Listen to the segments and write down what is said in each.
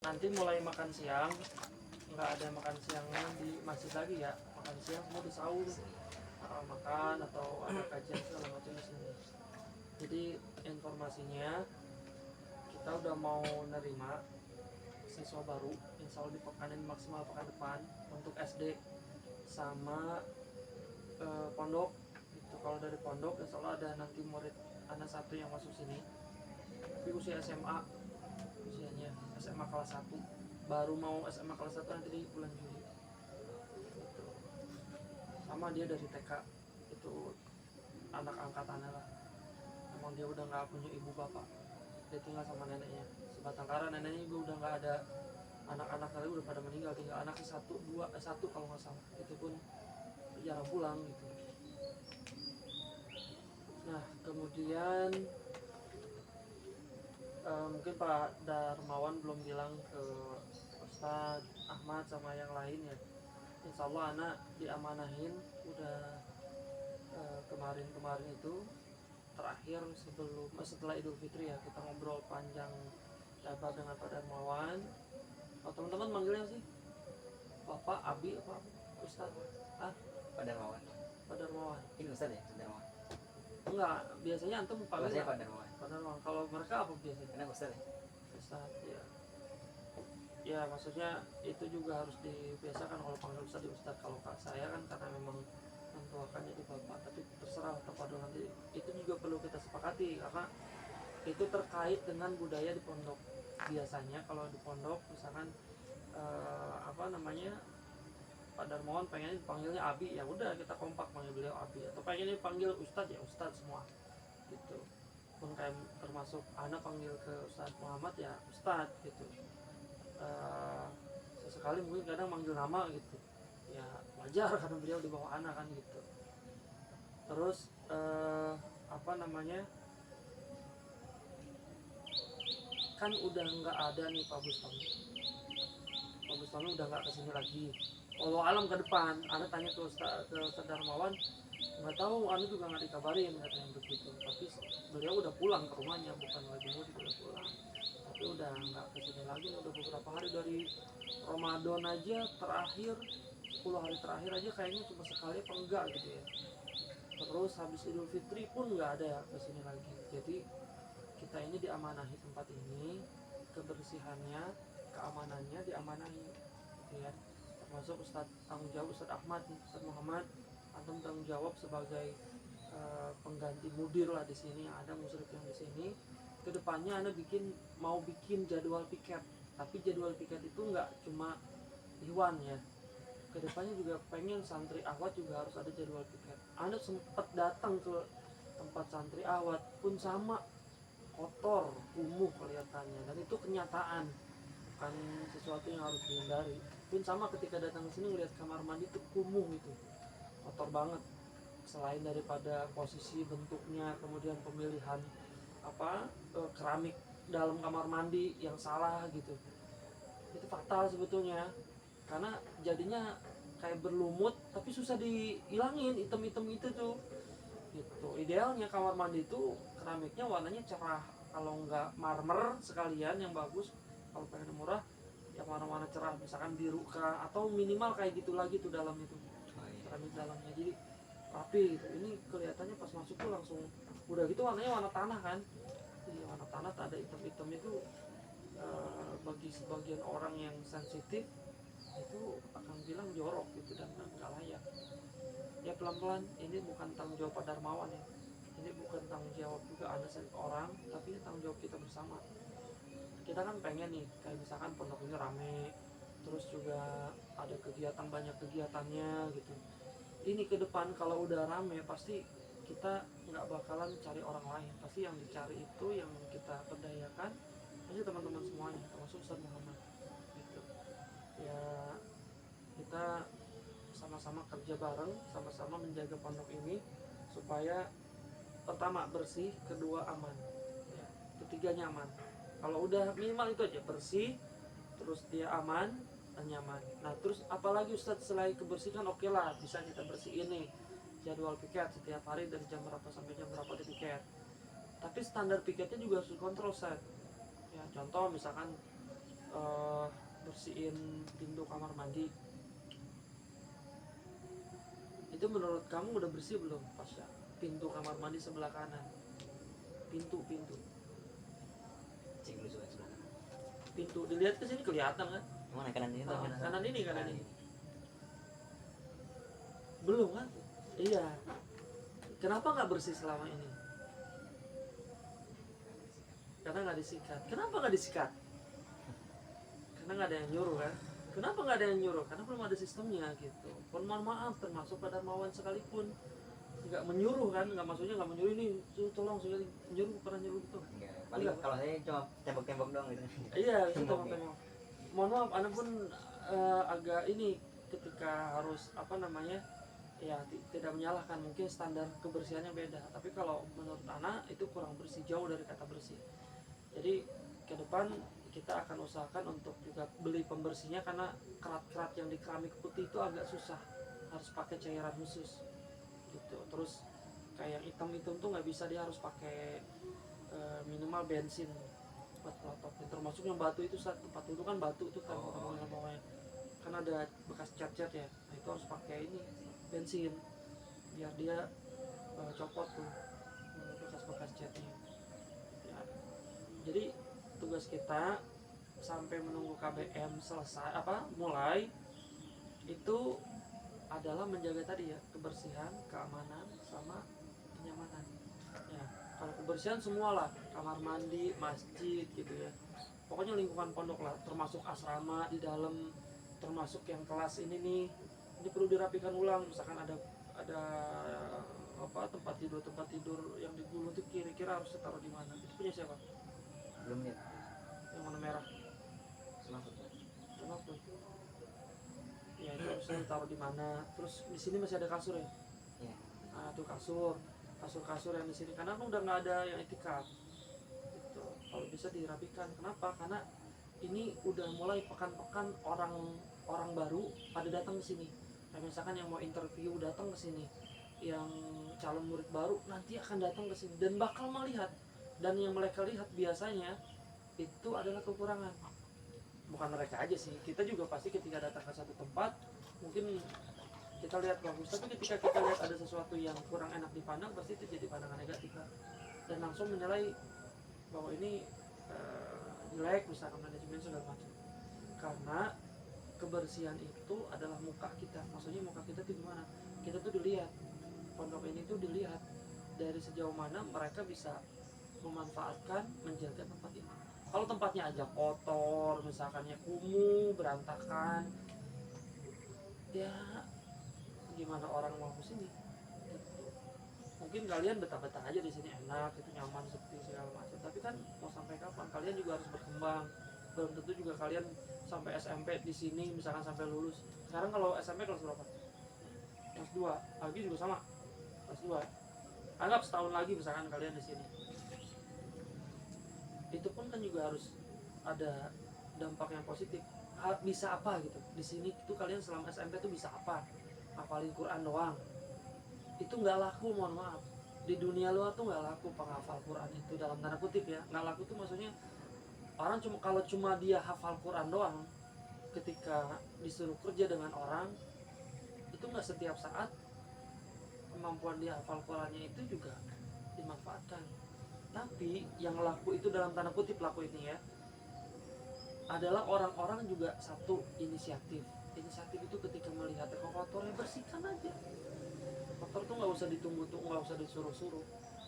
nanti mulai makan siang nggak ada makan siangnya di masjid lagi ya, makan siang semua di sahur, makan atau ada kajian segala macam di sini. Jadi informasinya kita udah mau nerima siswa baru, insya Allah di pekan ini maksimal pekan depan untuk SD sama pondok. Itu kalau dari pondok insya Allah ada nanti murid anak satu yang masuk sini, tapi usia SMA, usianya SMA kelas 1, baru mau SMA kelas 1 nanti di bulan Juli gitu. Sama dia dari TK, itu anak angkatannya lah, emang dia udah nggak punya ibu bapak, dia tinggal sama neneknya sebatang kara. Neneknya juga udah nggak ada, anak-anak tadi udah pada meninggal, tinggal anaknya satu kalau nggak salah, itu pun jarang pulang gitu. Nah kemudian mungkin Pak Darmawan belum bilang ke Ustadz Ahmad sama yang lain ya. Insya Allah anak diamanahin udah kemarin itu terakhir setelah Idul Fitri ya, kita ngobrol panjang lebar dengan Pak Darmawan. Oh, teman-teman manggilnya sih Bapak, Abi, apa Ustadz? Pak Darmawan. Pak Darmawan. Ini Ustadz ya, Ustadz Darmawan. Enggak, biasanya antum panggil Saya Pak Darmawan. Pak Darmawan. Kalau mereka apa biasanya? Karena Ustadz ya. Ustadz ya. Ya maksudnya itu juga harus dibiasakan kalau panggil Ustadz di Ustadz. Kalau Kak saya kan karena memang mentuakannya di Bapak, tapi terserah kepada nanti. Itu juga perlu kita sepakati karena itu terkait dengan budaya di pondok. Biasanya kalau di pondok misalkan Pak Darmawan pengen dipanggilnya Abi, ya udah kita kompak panggil beliau Abi, atau pengen dipanggil Ustadz ya Ustadz semua gitu. Pun kayak termasuk anak panggil ke Ustadz Muhammad ya Ustadz gitu. Sesekali mungkin kadang manggil nama gitu ya, wajar karena beliau di bawah anak kan gitu. Terus kan udah nggak ada nih Pak Bustami udah nggak kesini lagi. Walau alam ke depan, Anda tanya ke Ustadz Darmawan, nggak tahu, Anda juga nggak dikabarin katanya begitu. Tapi beliau udah pulang ke rumahnya, bukan lagi mudik, udah pulang. Tapi udah nggak kesini lagi, udah beberapa hari dari Ramadan aja terakhir, 10 hari terakhir aja kayaknya cuma sekali apa enggak gitu ya. Terus habis Idul Fitri pun nggak ada kesini lagi. Jadi kita ini diamanahi tempat ini, kebersihannya, keamanannya diamanahi gitu ya. Termasuk Ustadz tanggung jawab Ustadz Ahmad, Ustadz Muhammad, antum tanggung jawab sebagai pengganti mudir lah di sini, ada musyrif yang di sini. Kedepannya Anda mau bikin jadwal piket, tapi jadwal piket itu nggak cuma Iwan ya. Kedepannya juga pengen santri awat juga harus ada jadwal piket. Anda sempat datang ke tempat santri awat pun sama, kotor, kumuh kelihatannya, dan itu kenyataan, bukan sesuatu yang harus dihindari. Pun sama ketika datang ke sini ngelihat kamar mandi itu kumuh, itu kotor banget. Selain daripada posisi bentuknya, kemudian pemilihan keramik dalam kamar mandi yang salah gitu, itu fatal sebetulnya, karena jadinya kayak berlumut tapi susah dihilangin item-item itu tuh gitu. Idealnya kamar mandi itu keramiknya warnanya cerah, kalau nggak marmer sekalian yang bagus, kalau pengen murah ya warna-warna cerah, misalkan biru kah, atau minimal kayak gitu lagi tuh dalam itu keramik dalamnya, jadi rapi gitu. Ini kelihatannya pas masuk tuh langsung udah gitu warnanya warna tanah kan, jadi warna tanah tak ada item-item itu. Bagi sebagian orang yang sensitif itu akan bilang jorok gitu dan nggak layak. Ya pelan-pelan, ini bukan tanggung jawab Pak Darmawan ya, ini bukan tanggung jawab juga Anda orang, tapi ini tanggung jawab kita bersama. Kita kan pengen nih kayak misalkan pondok ini rame, terus juga ada kegiatan, banyak kegiatannya gitu. Ini ke depan kalau udah rame pasti kita nggak bakalan cari orang lain, pasti yang dicari itu yang kita berdayakan pasti teman-teman semuanya, termasuk Ustadz Muhammad gitu ya. Kita sama-sama kerja bareng, sama-sama menjaga pondok ini supaya pertama bersih, kedua aman ya, ketiganya aman. Kalau udah minimal itu aja, bersih, terus dia aman dan nyaman. Nah terus apalagi Ustadz, selain kebersihan oke lah, bisa kita bersihin nih jadwal piket setiap hari dari jam berapa sampai jam berapa di piket. Tapi standar piketnya juga harus kontrol set ya. Contoh misalkan bersihin pintu kamar mandi, itu menurut kamu udah bersih belum Pasya? Pintu kamar mandi sebelah kanan, pintu Cek dulu sebelah kanan. pintu dilihat ke sini kelihatan kan? Mana kanan ini atau kanan? Kanan ini belum kan? Iya. Kenapa nggak bersih selama ini? Karena nggak disikat. Kenapa nggak disikat? Karena nggak ada yang nyuruh kan? Kenapa nggak ada yang nyuruh? Karena belum ada sistemnya gitu. Pun mohon maaf, termasuk Pak Darmawan sekalipun nggak menyuruh kan? Nggak, maksudnya nggak menyuruh ini, tolong sekali menyuruh, pernah nyuruh gitu kan? Paling Enggak. kalau saya cuma tembok-tembok doang gitu. Iya, itu Temboknya. tengok. Mohon maaf, Anda pun agak ini ketika harus apa namanya, ya tidak menyalahkan, mungkin standar kebersihannya beda. Tapi kalau menurut Ana itu kurang bersih, jauh dari kata bersih. Jadi ke depan kita akan usahakan untuk juga beli pembersihnya, karena kerat-kerat yang di keramik putih itu agak susah, harus pakai cairan khusus gitu. Terus kayak yang hitam-hitam tuh nggak bisa, dia harus pakai minimal bensin buat pelotoknya. Termasuk yang batu itu, saat tempat itu kan batu tuh kan, bawahnya kan ada bekas cat-cat ya, nah itu harus pakai ini bensin biar dia copot tuh bekas-bekas catnya ya. Jadi tugas kita sampai menunggu KBM selesai mulai itu adalah menjaga tadi ya, kebersihan, keamanan, sama kenyamanan ya. Kalau kebersihan semualah, kamar mandi, masjid gitu ya, pokoknya lingkungan pondok lah, termasuk asrama di dalam, termasuk yang kelas ini perlu dirapikan ulang. Misalkan ada tempat tidur yang digulung itu kira-kira harus ditaruh di mana, itu punya siapa? Belum lihat. Yang warna merah kenapa ya, itu harusnya ditaruh di mana. Terus di sini masih ada kasur ya, Iya. nah tuh kasur yang di sini, karena udah nggak ada yang itikaf gitu. Kalau bisa dirapikan, kenapa? Karena ini udah mulai pekan-pekan orang baru pada datang ke sini. Nah, misalkan yang mau interview datang ke sini, yang calon murid baru nanti akan datang ke sini dan bakal melihat, dan yang mereka lihat biasanya itu adalah kekurangan. Bukan mereka aja sih, kita juga pasti ketika datang ke satu tempat mungkin kita lihat bagus, tapi ketika kita lihat ada sesuatu yang kurang enak dipandang, pasti itu jadi pandangan negatif kan? Dan langsung menilai bahwa ini jelek, misalkan manajemen segala macam. Karena kebersihan itu adalah muka kita. Maksudnya muka kita itu gimana? Kita tuh dilihat, pondok ini tuh dilihat dari sejauh mana mereka bisa memanfaatkan, menjaga tempat ini. Kalau tempatnya aja kotor, misalkannya kumuh, berantakan, ya gimana orang mau kesini? Mungkin kalian betah-betah aja di sini, enak, itu nyaman, seperti segala macam. Tapi kan mau sampai kapan? Kalian juga harus berkembang. Belum tentu juga kalian sampai SMP di sini, misalkan sampai lulus. Sekarang kalau SMP kelas berapa? Kelas 2. Lagi juga sama. Kelas 2. Anggap setahun lagi misalkan kalian di sini. Itu pun kan juga harus ada dampak yang positif. Bisa apa gitu? Di sini itu kalian selama SMP tuh bisa apa? Hafalin Quran doang. Itu nggak laku, mohon maaf. Di dunia luar tuh nggak laku penghafal Quran itu, dalam tanda kutip ya. Nggak laku tuh maksudnya orang kalau cuma dia hafal Quran doang, ketika disuruh kerja dengan orang itu nggak setiap saat kemampuan dia hafal Qurannya itu juga dimanfaatkan. Tapi yang laku itu, dalam tanda kutip laku ini ya, adalah orang-orang juga satu inisiatif itu ketika melihat kotornya, bersihkan aja. Kotor tuh nggak usah ditunggu, nggak usah disuruh-suruh.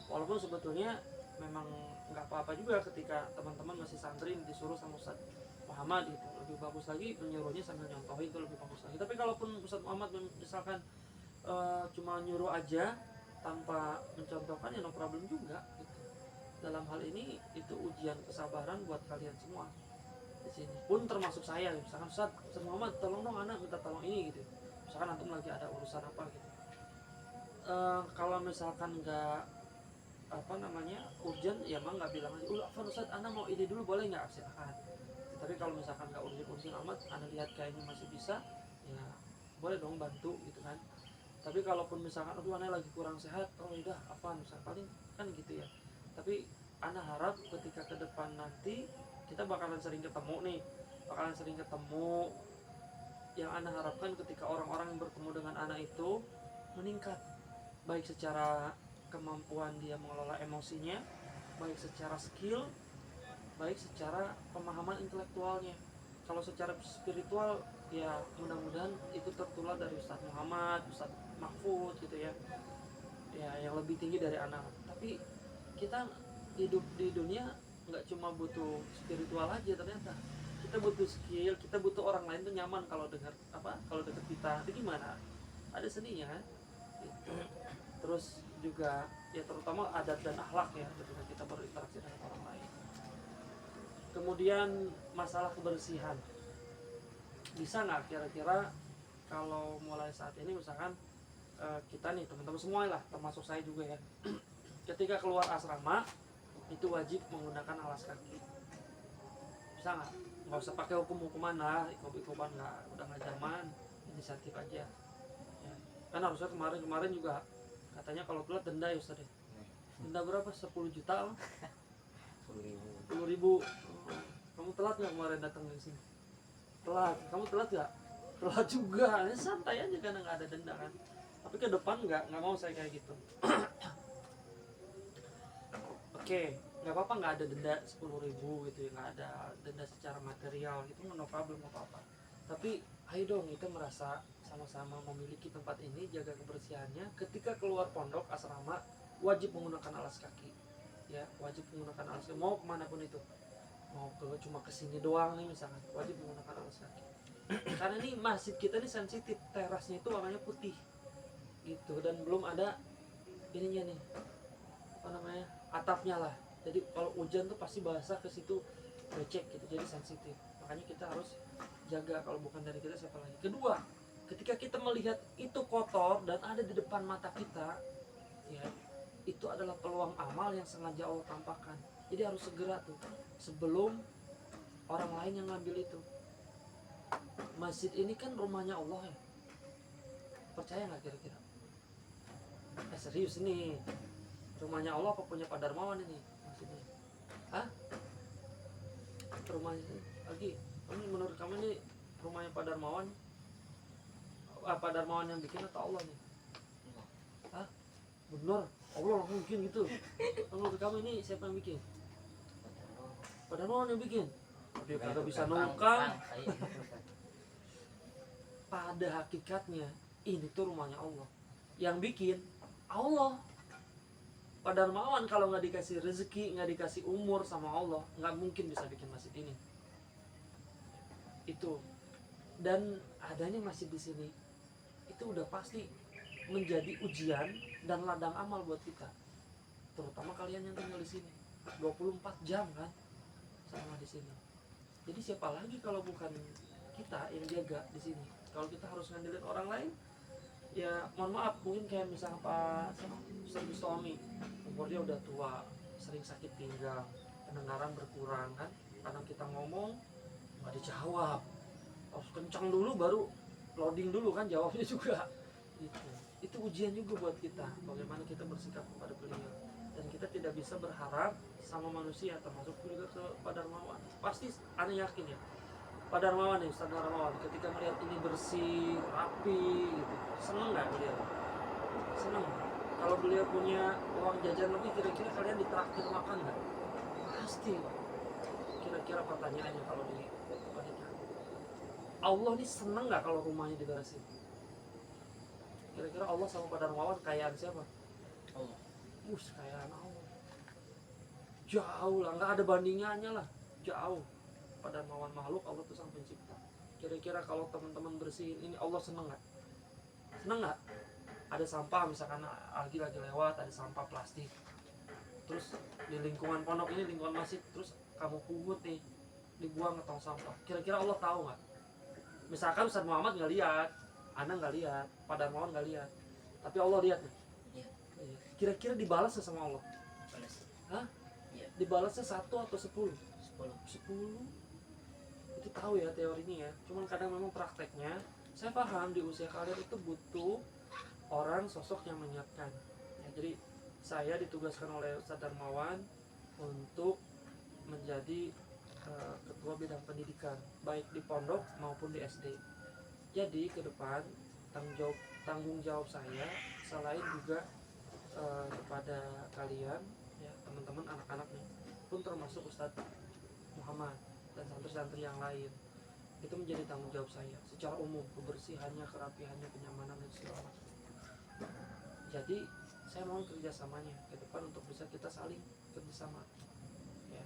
Walaupun sebetulnya memang nggak apa-apa juga ketika teman-teman masih santri disuruh sama Ustaz Muhammad gitu. Lebih bagus lagi menyuruhnya sambil nyontohin, itu lebih bagus lagi. Tapi kalaupun Ustaz Muhammad misalkan cuma nyuruh aja tanpa mencontohkan, ya no problem juga gitu. Dalam hal ini itu ujian kesabaran buat kalian semua di sini, pun termasuk saya. Misalkan Ustaz Muhammad, tolong dong anak minta tolong ini gitu, misalkan antum lagi ada urusan apa gitu. Kalau misalkan nggak urgent, ya emang nggak bilang aja, Afan Ustaz anak mau ini dulu, boleh nggak? Silakan. Tapi kalau misalkan nggak urgent amat, anak lihat kayaknya masih bisa, ya boleh dong bantu gitu kan. Tapi kalaupun misalkan aduh anak lagi kurang sehat, oh udah Afan misalkan, paling kan gitu ya. Tapi anak harap ketika ke depan nanti kita bakalan sering ketemu nih, bakalan sering ketemu. Yang Ana harapkan ketika orang-orang yang bertemu dengan Ana itu meningkat, baik secara kemampuan dia mengelola emosinya, baik secara skill, baik secara pemahaman intelektualnya. Kalau secara spiritual ya mudah-mudahan itu tertular dari Ustadz Muhammad, Ustadz Mahfud gitu ya, ya yang lebih tinggi dari anak. Tapi kita hidup di dunia nggak cuma butuh spiritual aja, ternyata kita butuh skill, kita butuh orang lain tuh nyaman kalau dengar apa, kalau deket kita itu gimana, ada seninya kan gitu. Terus juga ya terutama adat dan akhlak ya ketika kita berinteraksi dengan orang lain. Kemudian masalah kebersihan, bisa nggak kira-kira kalau mulai saat ini misalkan kita nih teman-teman semua lah, termasuk saya juga ya, ketika keluar asrama itu wajib menggunakan alas kaki. Bisa nggak usah pakai hukum-hukuman lah, hukum-hukuman udah nggak zaman, inisiatif aja ya. Kan harusnya kemarin juga katanya kalau telat denda ya Ustaz. Denda berapa? 10 juta 10.000. Kamu telat nggak kemarin datang ke sini? Telat. Kamu telat nggak? Telat juga. Ini santai aja karena nggak ada denda kan. Tapi ke depan nggak mau saya kayak gitu. Oke, nggak apa-apa nggak ada denda 10.000 gitu ya, nggak ada denda secara material gitu, no problem, nggak apa-apa. Tapi ayo dong kita merasa sama-sama memiliki tempat ini, jaga kebersihannya. Ketika keluar pondok asrama wajib menggunakan alas kaki ya, wajib menggunakan alas kaki mau kemanapun itu, mau cuma kesini doang nih misalkan, wajib menggunakan alas kaki. Karena ini masjid kita ini sensitif, terasnya itu warnanya putih gitu, dan belum ada ininya nih apa namanya, atapnya lah. Jadi kalau hujan tuh pasti basah ke situ, becek gitu, jadi sensitif. Makanya kita harus jaga, kalau bukan dari kita siapa lagi. Kedua, ketika kita melihat itu kotor dan ada di depan mata kita ya, itu adalah peluang amal yang sengaja Allah tampakkan. Jadi harus segera tuh sebelum orang lain yang ngambil itu. Masjid ini kan rumahnya Allah ya, percaya nggak kira-kira? Serius nih, rumahnya Allah apa punya Pak Darmawan ini maksudnya? Hah? Rumahnya lagi, ini menurut kamu ini rumahnya Pak Darmawan? Pak Darmawan yang bikin atau Allah nih? Hah? Benar, Allah mungkin gitu. Menurut kamu ini siapa yang bikin? Pak Darmawan yang bikin? Dia kagak bisa nongkang. Pada hakikatnya ini tuh rumahnya Allah. Yang bikin Allah. Pak Darmawan kalau nggak dikasih rezeki, nggak dikasih umur sama Allah, nggak mungkin bisa bikin masjid ini. Itu. Dan adanya masjid di sini itu udah pasti menjadi ujian dan ladang amal buat kita. Terutama kalian yang tinggal di sini. 24 jam kan sama di sini. Jadi siapa lagi kalau bukan kita yang jaga di sini? Kalau kita harus ngandelin orang lain, ya mohon maaf, mungkin kayak misalnya Pak Ustadz Bustami, umurnya udah tua, sering sakit pinggang, pendengaran berkurang kan, kadang kita ngomong nggak dijawab, harus kencang dulu baru loading dulu kan jawabnya juga. Itu ujian juga buat kita, bagaimana kita bersikap kepada beliau. Dan kita tidak bisa berharap sama manusia, termasuk juga ke Pak Darmawan. Pasti aneh yakin ya, Pak Darmawan nih, Ustadz Darmawan, ketika melihat ini bersih, rapi gitu, seneng nggak beliau? Seneng. Kalau beliau punya uang jajan lebih, kira-kira kalian ditraktir makan nggak? Pasti. Kira-kira pertanyaannya kalau di pernikahan, Allah ini seneng nggak kalau rumahnya diberesin? Kira-kira Allah sama Pak Darmawan kayaan siapa? Allah. Kayaan Allah. Jauh lah, nggak ada bandingannya lah, jauh. Pak Darmawan makhluk, Allah tuh sang pencipta. Kira-kira kalau teman-teman bersihin ini, Allah seneng nggak? Seneng nggak? Ada sampah misalkan lagi lewat, ada sampah plastik, terus di lingkungan pondok ini, lingkungan masjid, terus kamu pungut nih, dibuang ke tong sampah. Kira-kira Allah tahu nggak? Misalkan Ustadz Muhammad nggak lihat, Ana nggak lihat, Pak Darmawan nggak lihat, tapi Allah lihat nih. Iya. Kira-kira dibalasnya sama Allah? Balas. Hah? Iya. Dibalasnya 1 atau 10? 10. 10. Itu tahu ya teorinya ya. Cuman kadang memang prakteknya, saya paham di usia kalian itu butuh orang sosok yang menyiapkan. Ya, jadi saya ditugaskan oleh Ustadz Darmawan untuk menjadi ketua bidang pendidikan baik di pondok maupun di SD. Jadi ke depan tanggung jawab saya selain juga kepada kalian ya teman-teman anak-anak nih pun termasuk Ustadz Muhammad dan santri-santri yang lain, itu menjadi tanggung jawab saya secara umum, kebersihannya, kerapihannya, kenyamanan dan segala macam. Jadi saya mohon kerjasamanya ke depan untuk bisa kita saling kerjasama ya.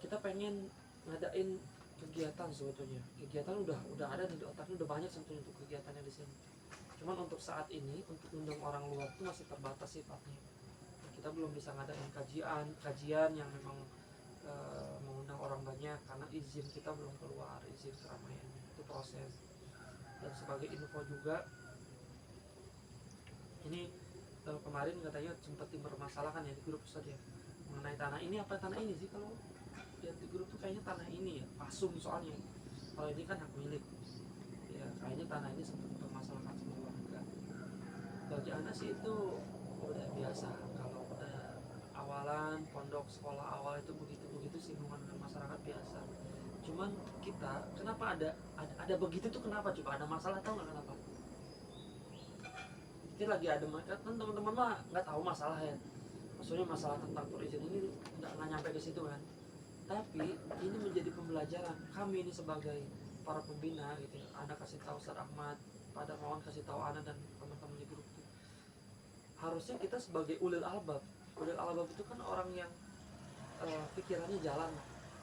Kita pengen ngadain kegiatan, sebetulnya kegiatan udah ada di otaknya, udah banyak sebetulnya untuk kegiatannya di sini. Cuman untuk saat ini untuk undang orang luar itu masih terbatas sifatnya. Kita belum bisa ngadain kajian yang memang mengundang orang banyak karena izin kita belum keluar, izin keramaiannya itu proses. Dan sebagai info juga, ini kemarin katanya sempat dipermasalahkan ya di grup Ustaz ya, mengenai tanah ini. Apa tanah ini sih? Kalau lihat di grup tuh kayaknya tanah ini ya, pasum soalnya. Kalau ini kan hak milik ya, kayaknya tanah ini sempat dipermasalahkan sama warga. Bagi anak sih itu udah biasa, kalau udah awalan pondok sekolah awal itu begitu singgungan dengan masyarakat biasa. Cuman kita kenapa ada begitu tuh, kenapa coba ada masalah, tahu nggak kenapa? Kita lagi ada kan teman-teman mah nggak tahu masalah ya, maksudnya masalah tentang perizinan ini nggak nyampe ke situ kan. Tapi ini menjadi pembelajaran kami ini sebagai para pembina gitu ya. Anda kasih tahu Ustaz Ahmad, pada Mawan kasih tahu Anda dan teman-teman di grup itu. Harusnya kita sebagai ulil albab itu kan orang yang pikirannya jalan,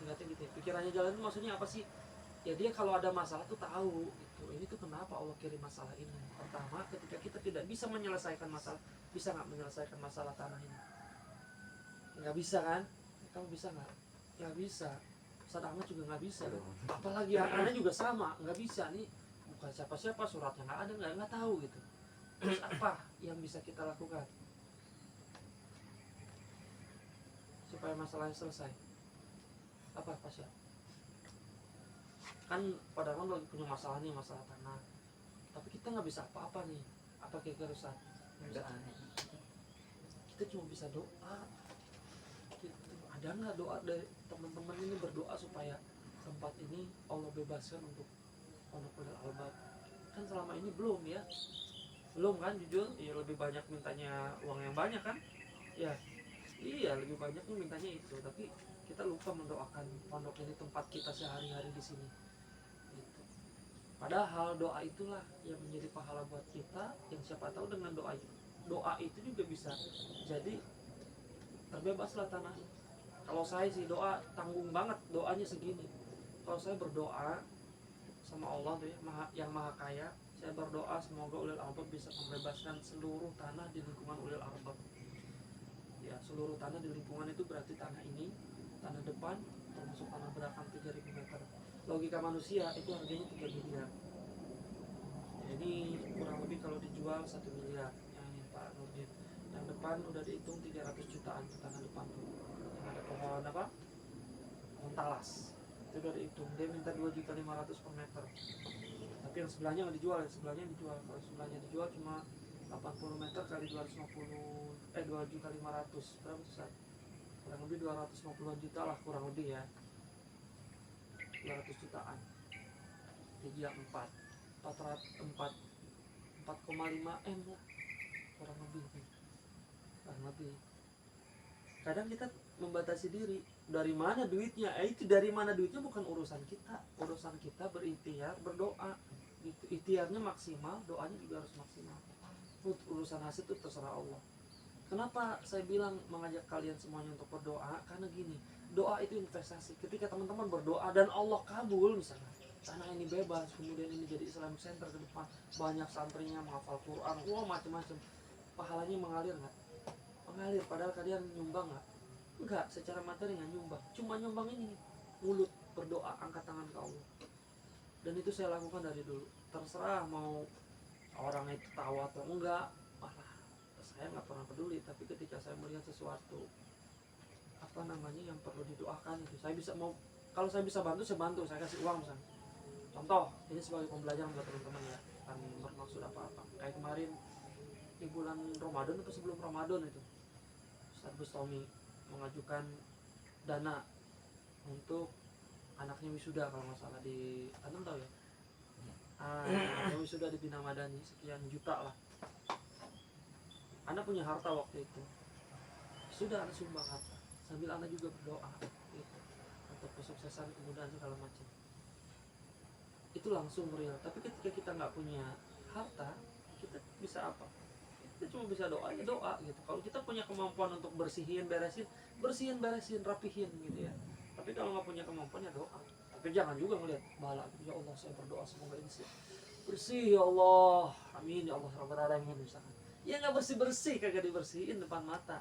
ingatnya gitu ya. Pikirannya jalan itu maksudnya apa sih? Ya dia kalau ada masalah tuh tahu gitu. Ini tuh kenapa Allah kirim masalah ini. Pertama, ketika kita tidak bisa menyelesaikan masalah, bisa nggak menyelesaikan masalah tanah ini? Nggak bisa kan? Kamu bisa nggak? Nggak bisa. Ustaz Ahmad juga nggak bisa. Apalagi anak juga sama, nggak bisa nih. Bukan siapa-siapa, suratnya nggak ada, nggak tahu gitu. Terus apa yang bisa kita lakukan supaya masalahnya selesai? Apa sih? Kan padahal lagi punya masalah nih, masalah tanah, tapi kita nggak bisa apa-apa nih. Apa kira-kira Ustaz? Kita cuma bisa doa gitu. Ada nggak doa dari teman-teman ini berdoa supaya tempat ini Allah bebaskan untuk Pondok Ulil Albab? Kan selama ini belum ya, belum kan, jujur ya, lebih banyak mintanya uang yang banyak kan ya. Iya, lebih banyak nih mintanya itu, tapi kita lupa mendoakan pondok ini, tempat kita sehari-hari di sini gitu. Padahal doa itulah yang menjadi pahala buat kita, yang siapa tahu dengan doa itu juga bisa jadi terbebaslah tanah. Kalau saya sih doa tanggung banget, doanya segini. Kalau saya berdoa sama Allah tuh ya, yang maha kaya, saya berdoa semoga Ulil Albab bisa membebaskan seluruh tanah di lingkungan Ulil Albab. Ya, seluruh tanah di lingkungan itu berarti tanah ini, tanah depan, termasuk tanah belakang 3000 meter. Logika manusia itu harganya 3 miliar. Jadi kurang lebih kalau dijual 1 miliar. Yang ini Pak Nurdin. Yang depan udah dihitung 300 jutaan ke tanah depan tuh. Yang ada pohon apa? Pohon talas. Itu udah dihitung. Dia minta 2.500.000 per meter. Tapi yang sebelahnya nggak dijual, Kalau sebelahnya dijual cuma 80 meter kali 2.500 berapa tuh Ustaz? Kurang lebih 250 juta lah, kurang lebih ya, 200 jutaan. Jadi yang 4,5 M lah, kurang lebih. Kadang kita membatasi diri, dari mana duitnya? Itu dari mana duitnya bukan urusan kita. Urusan kita berikhtiar, berdoa gitu. Ikhtiarnya maksimal, doanya juga harus maksimal. Urusan hasil itu terserah Allah. Kenapa saya bilang mengajak kalian semuanya untuk berdoa? Karena gini, doa itu investasi. Ketika teman-teman berdoa dan Allah kabul, misalnya tanah ini bebas, kemudian ini jadi Islamic Center ke depan, banyak santrinya menghafal Quran, wah macam-macam, pahalanya mengalir nggak? Mengalir. Padahal kalian nyumbang nggak? Enggak, secara materi nggak nyumbang, cuma nyumbang ini mulut, berdoa, angkat tangan ke Allah. Dan itu saya lakukan dari dulu. Terserah mau orang itu tahu atau enggak, malah saya nggak pernah peduli. Tapi ketika saya melihat sesuatu yang perlu didoakan, itu saya bisa, mau kalau saya bisa bantu, saya bantu, saya kasih uang misalnya. Contoh, ini sebagai pembelajaran buat teman-teman ya, kan bermaksud apa-apa. Kayak kemarin di bulan Ramadan atau sebelum Ramadan itu, Ustaz Bustami mengajukan dana untuk anaknya wisuda kalau nggak salah di antum tahu ya, anaknya wisuda di Bina Madani sekian juta lah. Anak punya harta waktu itu, sudah anak sumbang harta sambil anak juga berdoa gitu, untuk kesuksesan kemudahan segala macam. Itu langsung real. Tapi ketika kita nggak punya harta, kita bisa apa? Kita cuma bisa doa ya doa gitu. Kalau kita punya kemampuan untuk bersihin beresin, rapihin gitu ya. Tapi kalau nggak punya kemampuan ya doa. Tapi jangan juga ngeliat bala, ya Allah saya berdoa semoga ini bersih ya Allah, amin ya Allah rabbal alamin misalkan. Ya nggak bersih kagak dibersihin depan mata.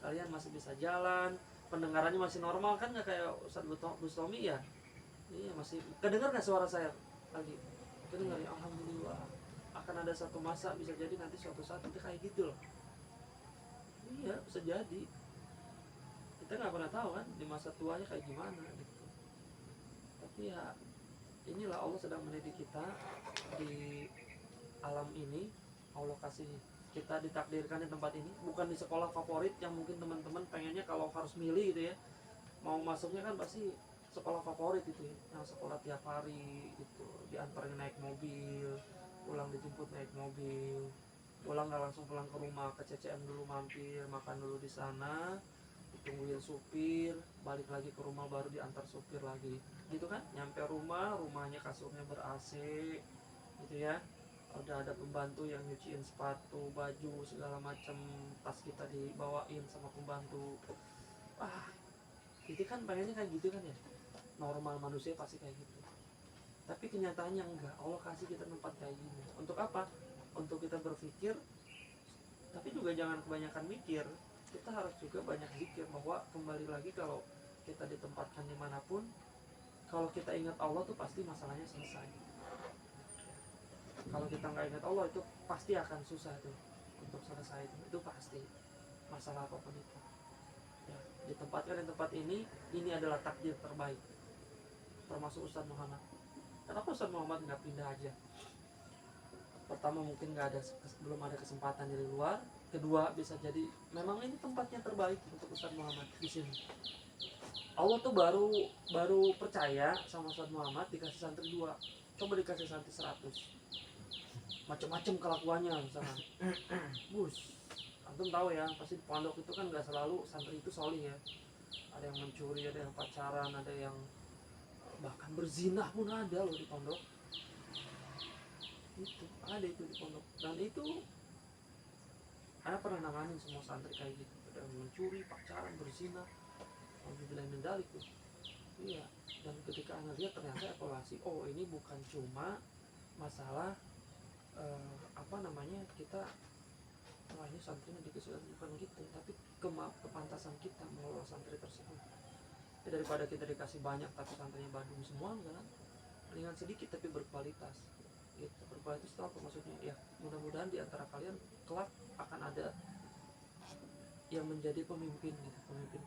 Kalian masih bisa jalan, pendengarannya masih normal kan, nggak kayak Ustadz Bustami ya. Iya masih kedengar nggak suara saya lagi? Kedengar ya, alhamdulillah. Akan ada satu masa bisa jadi nanti suatu saat kita kayak gitu loh. Iya bisa jadi. Kita nggak pernah tahu kan di masa tuanya kayak gimana gitu. Tapi ya inilah Allah sedang mendidik kita di alam ini. Allah kasih kita ditakdirkan di tempat ini, bukan di sekolah favorit yang mungkin teman-teman pengennya kalau harus milih gitu ya. Mau masuknya kan pasti sekolah favorit itu ya, yang sekolah tiap hari itu, diantarin naik mobil, pulang dijemput naik mobil, pulang nggak langsung pulang ke rumah, ke CCM dulu mampir makan dulu di sana, ditungguin supir, balik lagi ke rumah baru diantar supir lagi gitu kan. Nyampe rumahnya kasurnya ber AC gitu ya, udah ada pembantu yang nyuciin sepatu, baju segala macam, tas kita dibawain sama pembantu. Itu kan pengennya kayak gitu kan ya, normal manusia pasti kayak gitu. Tapi kenyataannya enggak. Allah kasih kita tempat kayak gini untuk apa? Untuk kita berpikir, tapi juga jangan kebanyakan mikir. Kita harus juga banyak zikir, bahwa kembali lagi kalau kita ditempatkan dimanapun, kalau kita ingat Allah tuh pasti masalahnya selesai. Kalau kita nggak ingat Allah itu pasti akan susah tuh untuk selesai itu pasti, masalah apapun itu ya. Ditempatkan di tempat ini adalah takdir terbaik, termasuk Ustadz Muhammad. Kenapa Ustadz Muhammad nggak pindah aja? Pertama mungkin belum ada kesempatan dari luar. Kedua bisa jadi memang ini tempatnya terbaik untuk Ustadz Muhammad di sini. Allah tuh baru percaya sama Ustadz Muhammad dikasih santri 2. Coba dikasih santri 100, macam-macam kelakuannya misalnya. Bus, antum tahu ya, pasti di pondok itu kan nggak selalu santri itu solih ya. Ada yang mencuri, ada yang pacaran, ada yang bahkan berzinah pun ada loh di pondok. Itu ada itu di pondok, dan itu saya pernah nanganin semua santri kayak gitu. Ada yang mencuri, pacaran, berzinah, alhamdulillah mendalik tuh. Iya, dan ketika anda lihat ternyata evaluasi, oh ini bukan cuma masalah kita ini santrinya dikasih, bukan gitu, tapi kepantasan kita mengelola santri tersebut. Ya, daripada kita dikasih banyak tapi santrinya Bandung semua enggak, mendingan sedikit tapi berkualitas gitu. Berkualitas itu apa maksudnya ya? Mudah-mudahan di antara kalian kelak akan ada yang menjadi pemimpin gitu,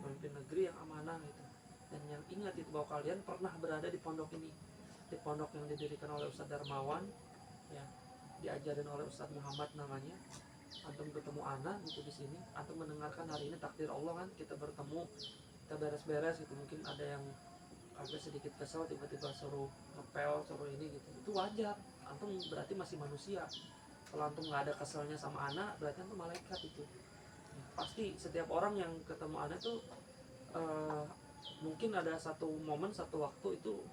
pemimpin negeri yang amanah gitu. Dan yang ingat itu bahwa kalian pernah berada di pondok ini, di pondok yang didirikan oleh Ustadz Darmawan ya, diajarin oleh Ustadz Muhammad namanya. Antum ketemu anak gitu di sini, antum mendengarkan hari ini takdir Allah kan, kita bertemu, kita beres-beres gitu. Mungkin ada yang agak sedikit kesel, tiba-tiba suruh ngepel, suruh ini gitu, itu wajar. Antum berarti masih manusia. Kalau antum nggak ada keselnya sama anak, berarti antum malaikat itu. Pasti setiap orang yang ketemu anak tuh mungkin ada satu momen, satu waktu itu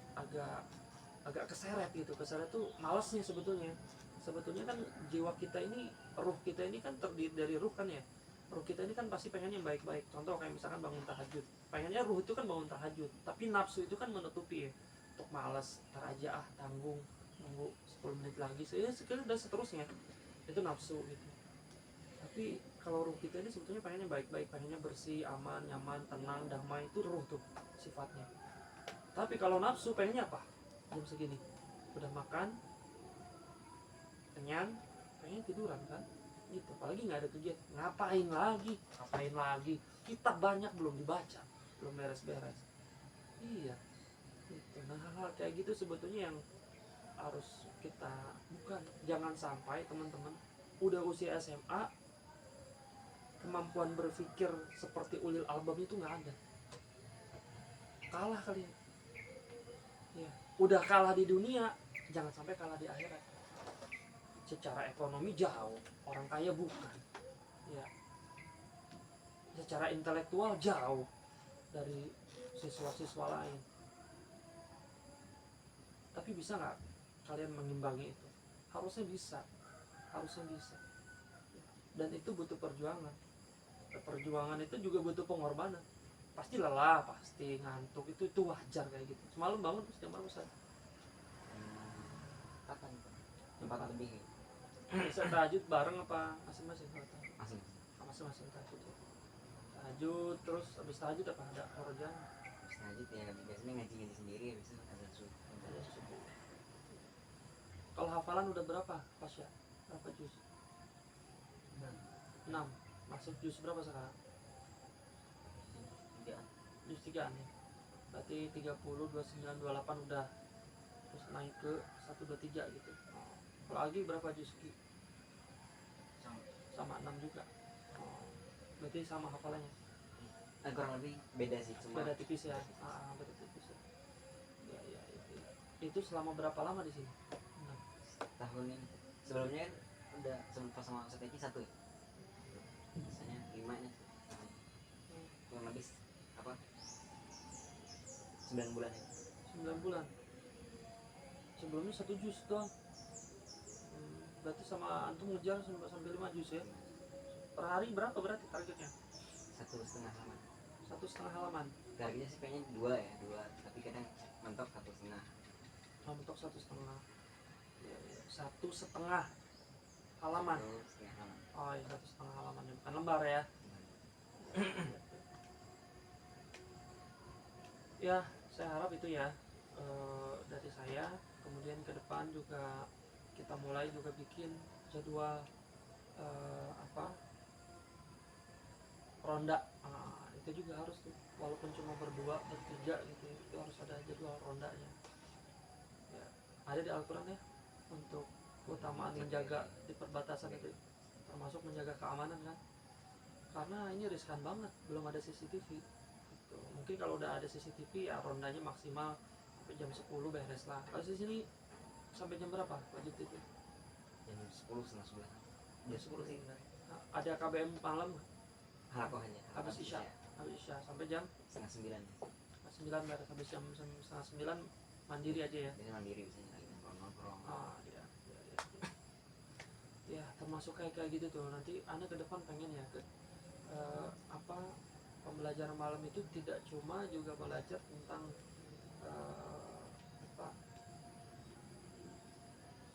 agak keseret gitu. Keseret tuh malesnya sebetulnya kan jiwa kita ini, ruh kita ini kan terdiri dari ruh kan ya. Ruh kita ini kan pasti pengen yang baik-baik. Contoh kayak misalkan bangun tahajud, pengennya ruh itu kan bangun tahajud, tapi nafsu itu kan menutupi ya, untuk malas, ntar aja tanggung, nunggu 10 menit lagi, sekarang dan seterusnya. Itu nafsu gitu. Tapi kalau ruh kita ini sebetulnya pengennya baik-baik, pengennya bersih, aman, nyaman, tenang, damai. Itu ruh tuh sifatnya. Tapi kalau nafsu pengennya apa? Jam segini udah makan, kenyang, pengen tiduran kan gitu. Apalagi nggak ada kegiatan, ngapain lagi, kitab banyak belum dibaca, belum beres-beres. Iya gitu. Nah hal-hal kayak gitu sebetulnya yang harus kita bukan, jangan sampai teman-teman udah usia SMA kemampuan berpikir seperti ulil albab itu nggak ada. kalah kalian. Ya, udah kalah di dunia, jangan sampai kalah di akhirat. Secara ekonomi jauh, orang kaya bukan. Ya. Secara intelektual jauh dari siswa-siswa lain. Tapi bisa nggak kalian mengimbangi itu? Harusnya bisa, harusnya bisa. Dan itu butuh perjuangan. Perjuangan itu juga butuh pengorbanan. Pasti lelah, pasti ngantuk, itu wajar kayak gitu. Semalam bangun terus jam berapa Ustaz? Kapan itu? 4 lebih. Bisa tahajud bareng apa masing-masing? Masih. Masing-masing tahajud. Tahajud terus habis tahajud apa ada korjan? Habis tahajud ya biasanya ngaji sendiri, habis itu ada subuh. Kalau hafalan udah berapa Pasya? Berapa juz? 6. Masuk juz berapa sekarang? 3. Juz 3 nih. Berarti 30, 29, 28 udah. Terus naik ke 123 gitu. Kalau lagi berapa juz? Sama 6 juga. Berarti sama hafalannya. Kurang lebih beda sih, cuma Beda tipis ya. Beda tipis ya. Ya. Itu selama berapa lama di sini? tahun ini. Sebelumnya kan udah sempat sama Ustaz Eki 1 ya. Biasanya 5 nya. Kurang lebih 9 bulan ya. 9 bulan. Sebelumnya 1 juz doang. Berarti sama antum ngejar sampai 5 juz ya. Per hari berapa berarti targetnya? 1,5 halaman. 1,5 halaman. Targetnya sih pengen 2 ya, 2, tapi kadang mentok 1,5. Mentok 1,5. Ya. 1,5 halaman. 1,5 halaman. Oh iya, 1,5 halaman ya, bukan lembar ya. Ya, saya harap itu ya dari saya. Kemudian ke depan juga kita mulai juga bikin jadwal ronda. Itu juga harus tuh, walaupun cuma berdua, bertiga gitu, itu harus ada jadwal rondanya. Ya, ada di Al-Quran ya, untuk keutamaan menjaga di perbatasan itu, termasuk menjaga keamanan kan. Karena ini riskan banget, belum ada CCTV. Gitu. Mungkin kalau udah ada CCTV ya rondanya maksimal sampai jam 10 beres lah. Kalau di sini sampai jam berapa wajib itu? Jam 10, setengah 11. Jam 10 sih. Nah, ada KBM malam Halakoh hanya. habis isya sampai jam setengah 9. 9 beres, habis jam setengah 9 mandiri aja ya. Biasanya mandiri biasanya lagi nongkrong. Ya termasuk kayak gitu tuh. Nanti Anda ke depan pengen ya pembelajaran malam itu tidak cuma juga belajar tentang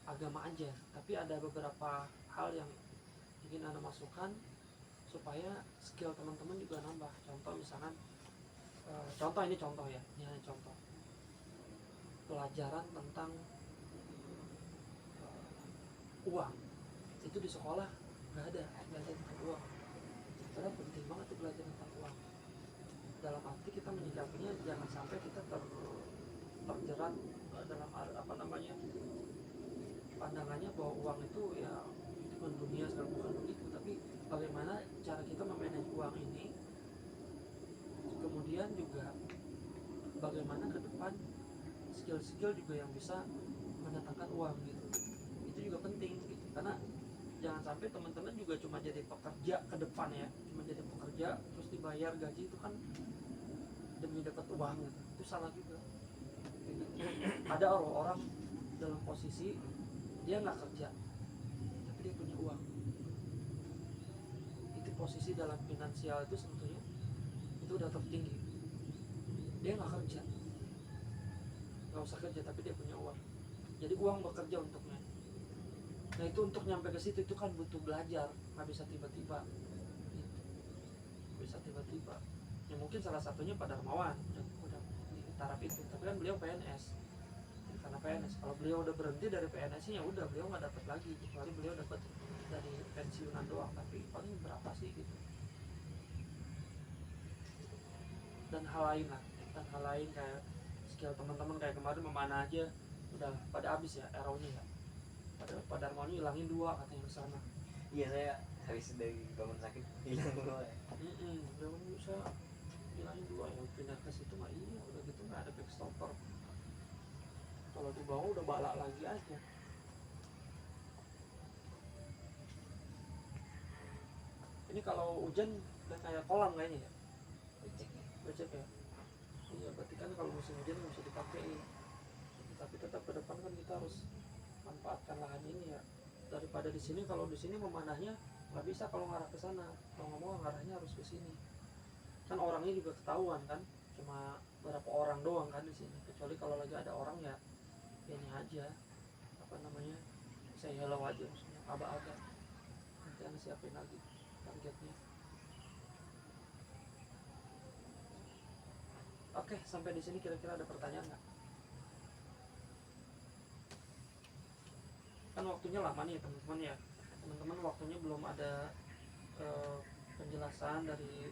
agama aja, tapi ada beberapa hal yang ingin Anda masukkan supaya skill teman-teman juga nambah. Contoh misalkan ini contoh pelajaran tentang uang itu di sekolah nggak ada tentang uang. Karena penting banget tuh belajar tentang uang. Dalam arti kita menyikapinya jangan sampai kita terjerat dalam pandangannya bahwa uang itu ya bukan dunia segala, bukan begitu. Tapi bagaimana cara kita memanage uang ini, kemudian juga bagaimana ke depan skill-skill juga yang bisa mendatangkan uang gitu. Itu juga penting gitu. Karena jangan sampai teman-teman juga cuma jadi pekerja ke depan ya, cuma jadi pekerja terus dibayar gaji, itu kan demi dapat uang gitu. Itu salah juga gitu. Ada orang dalam posisi dia nggak kerja tapi dia punya uang, itu posisi dalam finansial itu sebetulnya itu udah tertinggi. Dia nggak kerja, nggak usah kerja, tapi dia punya uang, jadi uang bekerja untuknya. Nah itu untuk nyampe ke situ itu kan butuh belajar, nggak bisa tiba-tiba gitu. Bisa tiba-tiba ya, mungkin salah satunya Pak Darmawan udah di taraf itu, tapi kan beliau PNS. Karena PNS, kalau beliau udah berhenti dari PNS nya udah, beliau nggak dapat lagi, kecuali beliau dapat dari pensiunan doang, tapi paling berapa sih gitu. Dan hal lain kayak skill teman-teman kayak kemarin memanah aja udah pada habis ya arrownya ya. Pada Darmawan hilangin 2 katanya ke sana. Iya, saya habis dari bangun sakit hilang 2 ya. Belum bisa hilangin 2 ya, pindah ke situ mah iya udah gitu nggak ada backstopper. Kalau di bawah udah balak lagi aja. Ini kalau hujan udah kayak kolam kayaknya ya, becek ya. becek ya. Iya berarti kan kalau musim hujan nggak bisa dipakai. Tapi tetap ke depan kan kita harus manfaatkan lahan ini ya. Daripada di sini, kalau di sini memanahnya nggak bisa kalau ngarah ke sana. Kalau ngomong ngarahnya harus ke sini. Kan orangnya juga ketahuan kan, cuma berapa orang doang kan di sini. Kecuali kalau lagi ada orang ya ini aja, apa namanya, saya hello aja maksudnya, aba-aba. Nanti anda siapin lagi targetnya. Oke, sampai di sini kira-kira ada pertanyaan nggak? Kan waktunya lama nih teman-teman ya. Teman-teman waktunya belum ada penjelasan dari